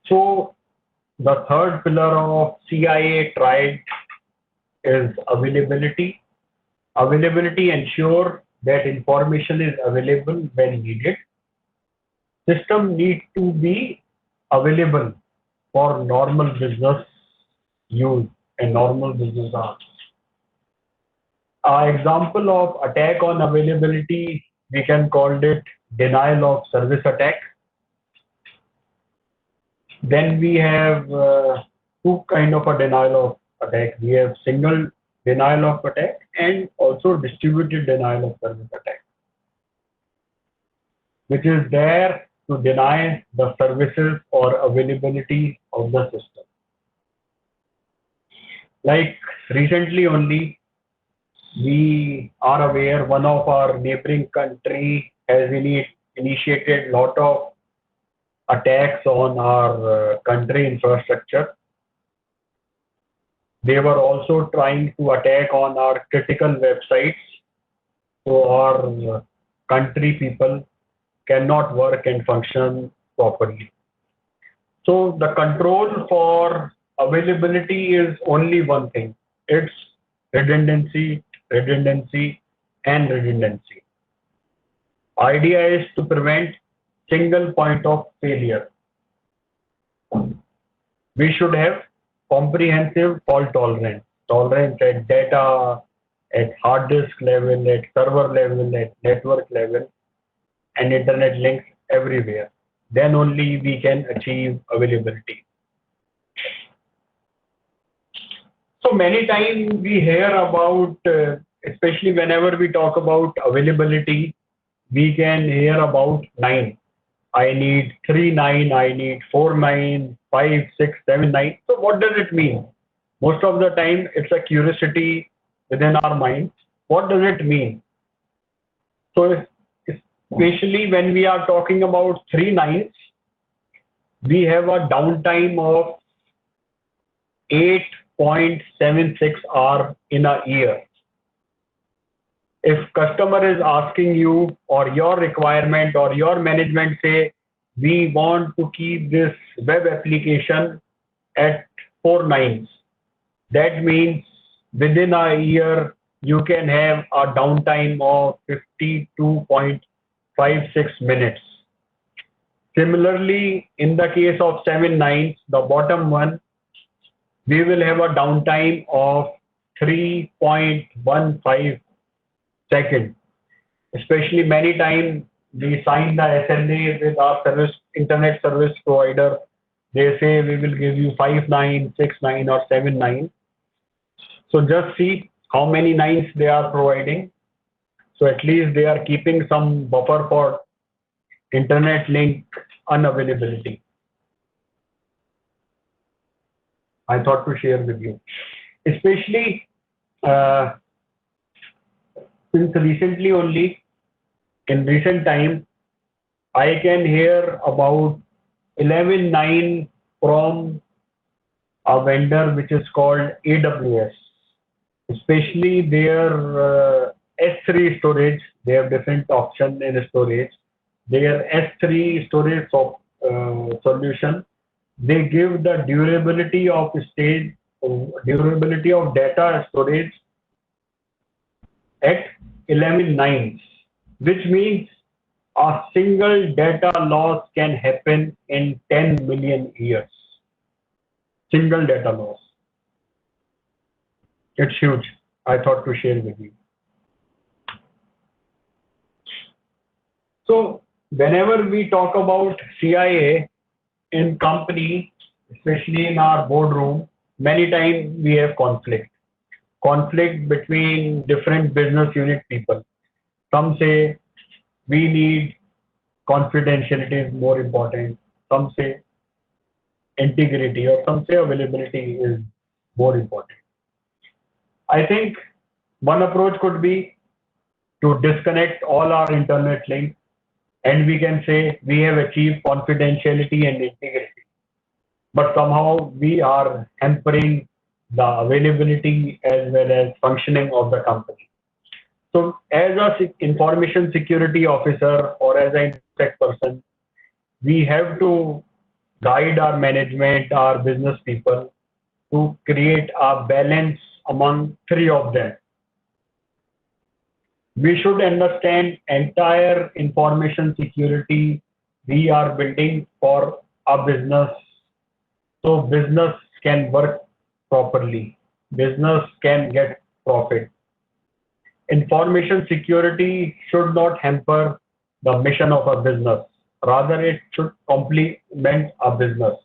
So the third pillar of CIA tried is availability. Availability ensure that information is available when needed. System need to be available for normal business use and normal business hours. Example of attack on availability, we can call it denial of service attack. Then we have two kind of a denial of attack. We have single denial of attack and also distributed denial of service attack, which is there to deny the services or availability of the system. Like recently only, we are aware one of our neighboring country has initiated lot of attacks on our country infrastructure. They were also trying to attack on our critical websites, so our country people cannot work and function properly. So the control for availability is only one thing. It's redundancy, redundancy, and redundancy. Idea is to prevent single point of failure. We should have comprehensive fault tolerance, tolerance at data, at hard disk level, at server level, at network level, and internet links everywhere. Then only we can achieve availability. So many times we hear about, especially whenever we talk about availability, we can hear about nine. I need three nine, I need four nine, 5 6 7 9. So what does it mean? Most of the time it's a curiosity within our mind. What does it mean? So especially when we are talking about three nines, we have a downtime of 8.76 hour in a year. If customer is asking you or your requirement or your management say, we want to keep this web application at four nines, that means within a year you can have a downtime of 52.56 minutes. Similarly, in the case of 7 nines, the bottom one, we will have a downtime of 3.15 seconds. Especially many times we sign the SLA with our internet service provider. They say we will give you 5 9, 6 9, or 7 9. So just see how many nines they are providing. So at least they are keeping some buffer for internet link unavailability. I thought to share with you. Especially uh, since recently only, in recent time, I can hear about 11 9 from a vendor which is called AWS. Especially their S3 storage, they have different option in storage. Their S3 storage solution, they give the durability of stage, durability of data storage at 11 nines, which means a single data loss can happen in 10 million years. Single data loss. It's huge. I thought to share with you. So whenever we talk about CIA in company, especially in our boardroom, many times we have conflict between different business unit people. Some say we need confidentiality is more important. Some say integrity, or some say availability is more important. I think one approach could be to disconnect all our internet links, and we can say we have achieved confidentiality and integrity, but somehow we are hampering the availability as well as functioning of the company. So as a information security officer or as an tech person, we have to guide our management, our business people to create a balance among three of them. We should understand entire information security we are building for a business so business can work properly. Business can get profit. Information security should not hamper the mission of a business. Rather, it should complement a business.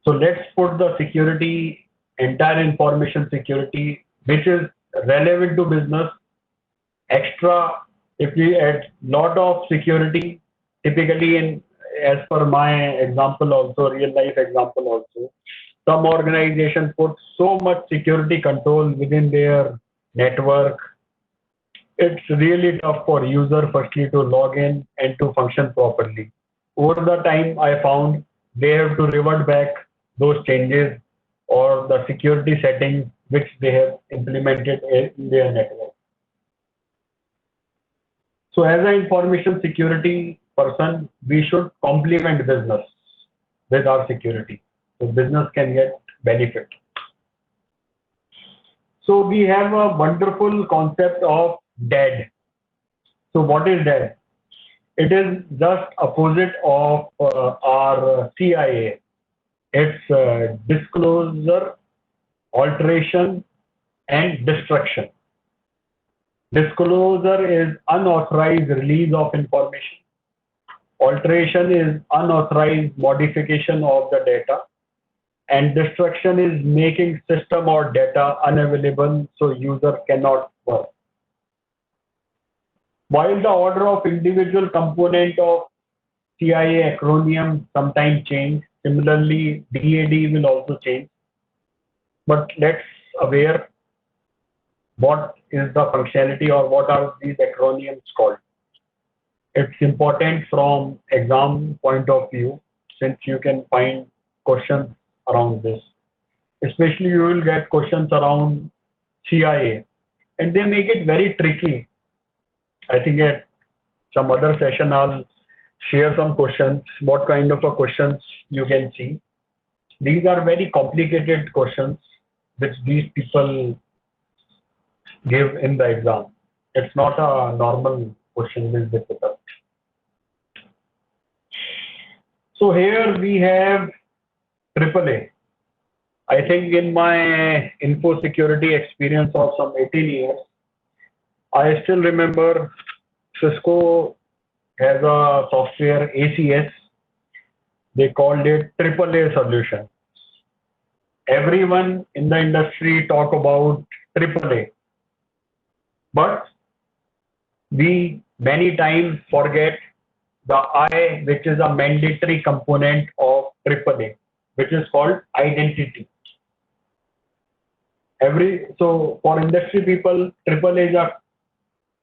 So let's put the security, entire information security, which is relevant to business, extra. If we add lot of security, typically in as per my example also, real life example also, some organizations put so much security control within their network. It's really tough for user firstly to log in and to function properly. Over the time, I found they have to revert back those changes or the security settings which they have implemented in their network. So as an information security person, we should complement business with our security. So business can get benefit. So we have a wonderful concept of DAD. So what is DAD? It is just opposite of our CIA. It's disclosure, alteration, and destruction. Disclosure is unauthorized release of information. Alteration is unauthorized modification of the data. And destruction is making system or data unavailable so user cannot work. While the order of individual component of CIA acronym sometimes change, similarly DAD will also change. But let's aware what is the functionality or what are these acronyms called. It's important from exam point of view since you can find questions around this. Especially you will get questions around CIA and they make it very tricky. I think at some other session I'll share some questions, what kind of a questions you can see. These are very complicated questions which these people give in the exam. It's not a normal question, is difficult. So here we have AAA. I think in my info security experience of some 18 years, I still remember Cisco has a software ACS. They called it AAA solution. Everyone in the industry talk about AAA, but we many times forget the I, which is a mandatory component of AAA, which is called identity. So for industry people, AAA is a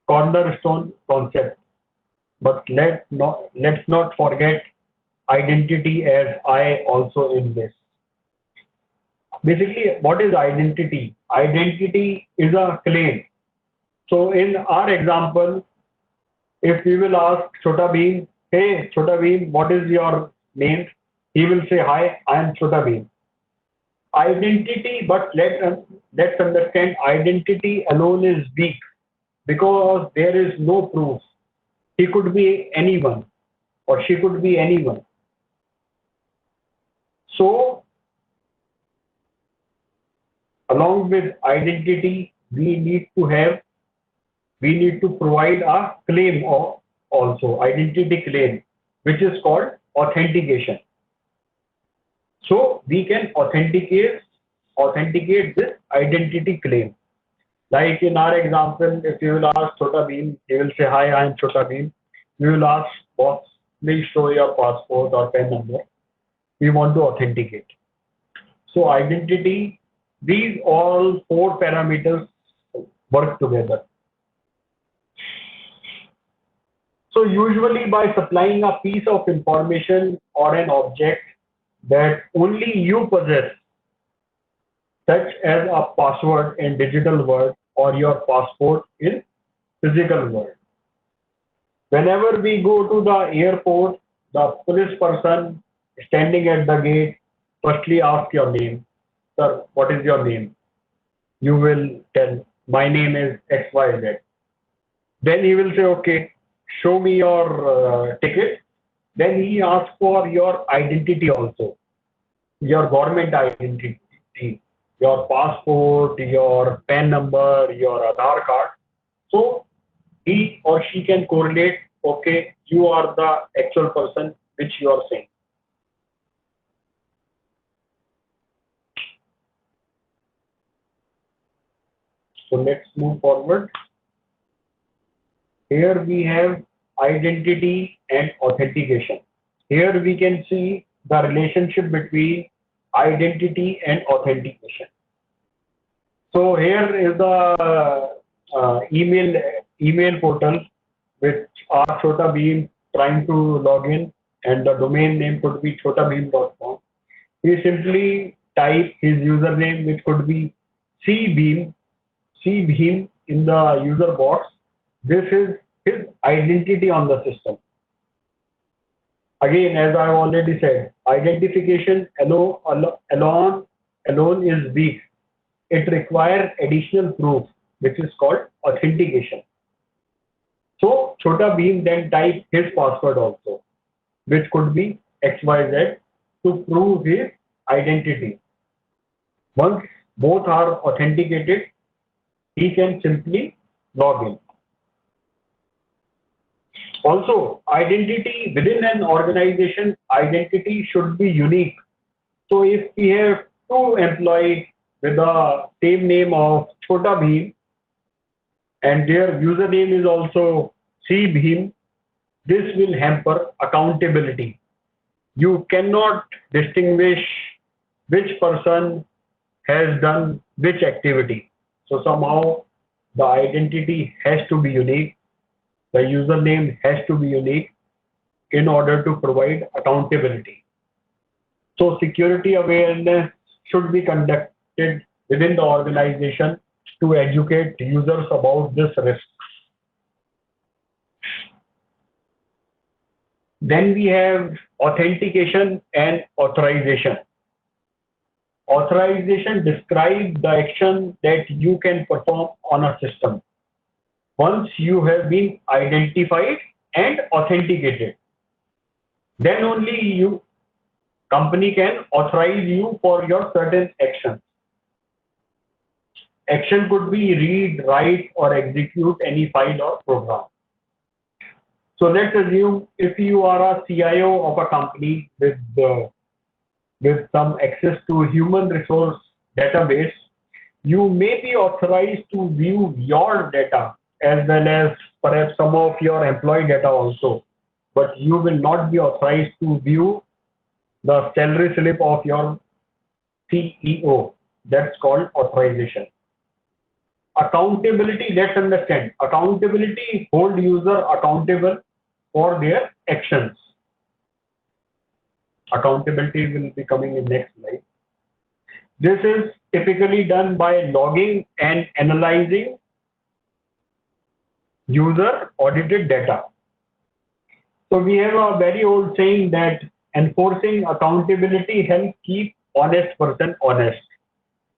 cornerstone concept, but let's not forget identity as I also in this. Basically, what is identity? Identity is a claim. So in our example, if we will ask Chota Bheem, hey Chota Bheem, what is your name? He will say, hi, I am Chota Bheem. Identity, but let's understand identity alone is weak because there is no proof. He could be anyone or she could be anyone. So along with identity, we need to provide a claim also, identity claim, which is called authentication. So we can authenticate this identity claim. Like in our example, if you will ask Chota Bheem, he will say, hi, I am Chota Bheem. We will ask, boss, please show your passport or PAN number. We want to authenticate. So identity, these all four parameters work together. So usually by supplying a piece of information or an object that only you possess, such as a password in digital world or your passport in physical world. Whenever we go to the airport, the police person standing at the gate, firstly ask your name. Sir, what is your name? You will tell, my name is XYZ. Then he will say, okay, show me your ticket. Then he asks for your identity also, your government identity, your passport, your PAN number, your Aadhaar card. So he or she can correlate, okay, you are the actual person which you are saying. So let's move forward. Here we have identity and authentication. Here we can see the relationship between identity and authentication. So here is the email portal which our Chota Beam trying to log in, and the domain name could be chotabeam.com. He simply type his username, which could be cbeam in the user box. This is his identity on the system. Again, as I have already said, identification alone is weak. It requires additional proof, which is called authentication. So Chota Beam then type his password also, which could be XYZ, to prove his identity. Once both are authenticated, he can simply log in. Also, identity within an organization, identity should be unique. So if we have two employees with the same name of Chota Bheem and their username is also cbeam, this will hamper accountability. You cannot distinguish which person has done which activity. So somehow the identity has to be unique. The username has to be unique in order to provide accountability. So security awareness should be conducted within the organization to educate users about this risk. Then we have authentication and authorization. Authorization describes the action that you can perform on a system once you have been identified and authenticated. Then only you company can authorize you for your certain actions. Action could be read, write, or execute any file or program. So let's assume if you are a CIO of a company with some access to human resource database, you may be authorized to view your data as well as perhaps some of your employee data also, but you will not be authorized to view the salary slip of your CEO. That's called authorization. Accountability, let's understand. Accountability hold user accountable for their actions. Accountability will be coming in next slide. This is typically done by logging and analyzing user audited data. So we have a very old saying that enforcing accountability helps keep honest person honest.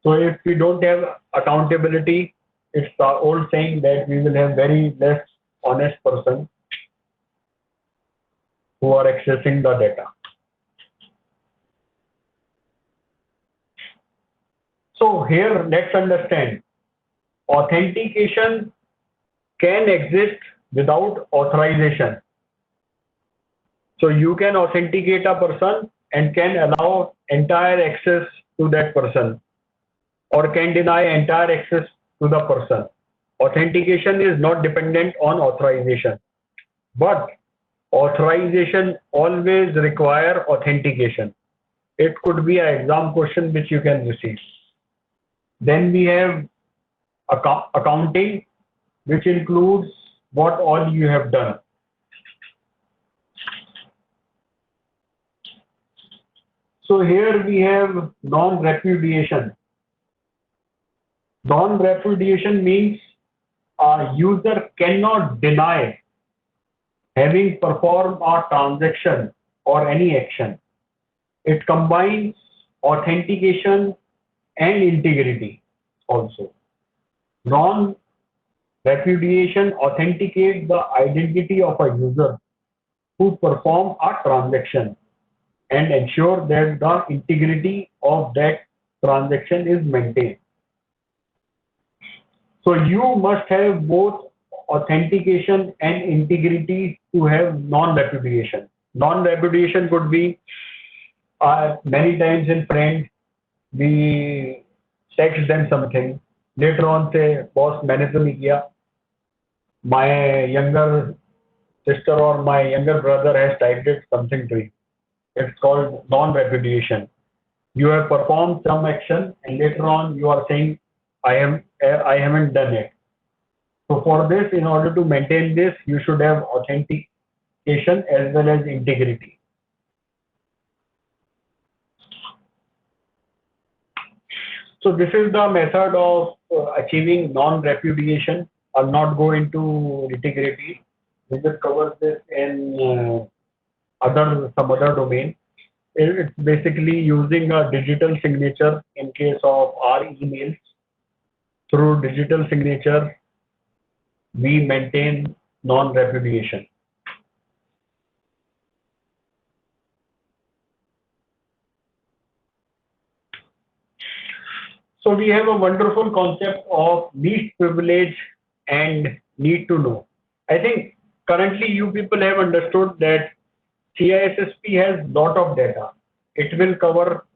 So if we don't have accountability, it's the old saying that we will have very less honest person who are accessing the data. So here, let's understand, authentication can exist without authorization. So you can authenticate a person and can allow entire access to that person, or can deny entire access to the person. Authentication is not dependent on authorization, but authorization always require authentication. It could be an exam question which you can receive. Then we have accounting, which includes what all you have done. So here we have non-repudiation. Non-repudiation means a user cannot deny having performed a transaction or any action. It combines authentication and integrity also. Non-repudiation authenticates the identity of a user who perform a transaction and ensure that the integrity of that transaction is maintained. So you must have both authentication and integrity to have non-repudiation. Non-repudiation could be many times in friends we text them something. Later on say, boss, मैंने तो नहीं किया. My younger sister or my younger brother has typed it something to you. It's called non-repudiation. You have performed some action and later on you are saying, I haven't done it. So for this, in order to maintain this, you should have authentication as well as integrity. So this is the method of achieving non-repudiation. I'll not go into nitty-gritty. We just cover this in some other domain. It's basically using a digital signature in case of our emails. Through digital signature, we maintain non-repudiation. So we have a wonderful concept of least privilege and need to know. I think currently you people have understood that CISSP has lot of data. It will cover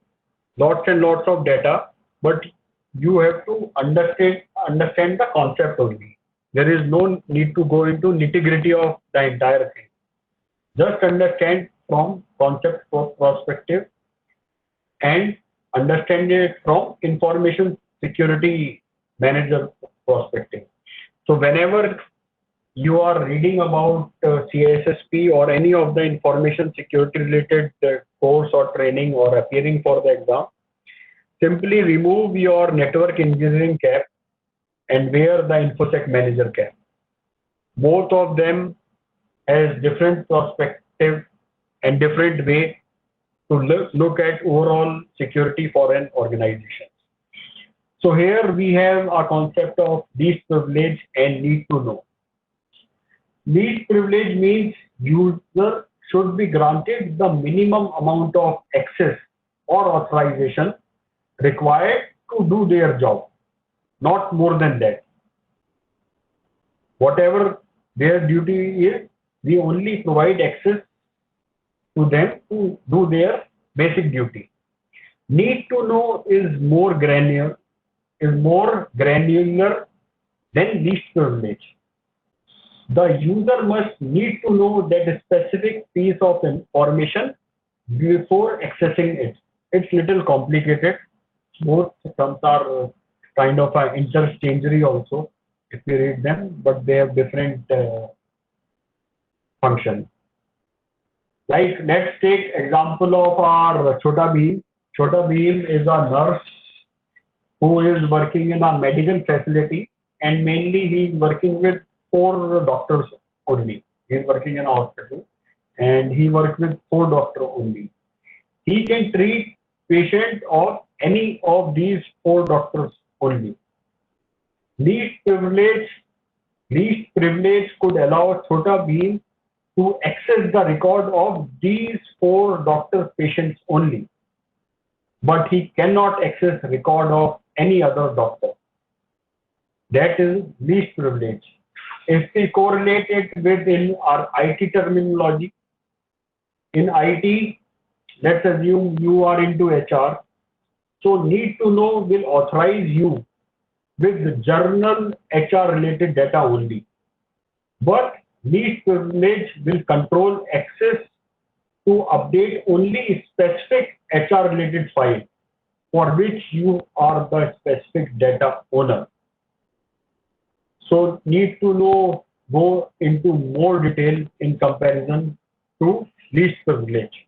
lots and lots of data, but you have to understand the concept only. There is no need to go into nitty-gritty of the entire thing. Just understand from concept perspective and understand it from information security manager perspective. So whenever you are reading about CISSP or any of the information security related course or training or appearing for the exam, simply remove your network engineering cap and wear the InfoSec manager cap. Both of them has different perspective and different way to look at overall security for an organization. So here we have a concept of least privilege and need to know. Least privilege means user should be granted the minimum amount of access or authorization required to do their job, not more than that. Whatever their duty is, we only provide access to them to do their basic duty. Need to know is more granular than least privilege. The user must need to know that specific piece of information before accessing it. It's little complicated. Both terms are kind of interchangeary also if you read them, but they have different functions. Like let's take example of our Chota Bheem. Chota Bheem is a nurse who is working in a medical facility and mainly he is working with 4 doctors only. He is working in a hospital and he works with 4 doctors only. He can treat patient of any of these 4 doctors only. Least privilege could allow Chota Bheem to access the record of these 4 doctor patients only, but he cannot access record of any other doctor. That is least privilege. If we correlate it within our IT terminology, in IT, let's assume you are into HR, so need to know will authorize you with the journal HR related data only. But least privilege will control access to update only specific HR related file for which you are the specific data owner. So need to know go into more detail in comparison to least privilege.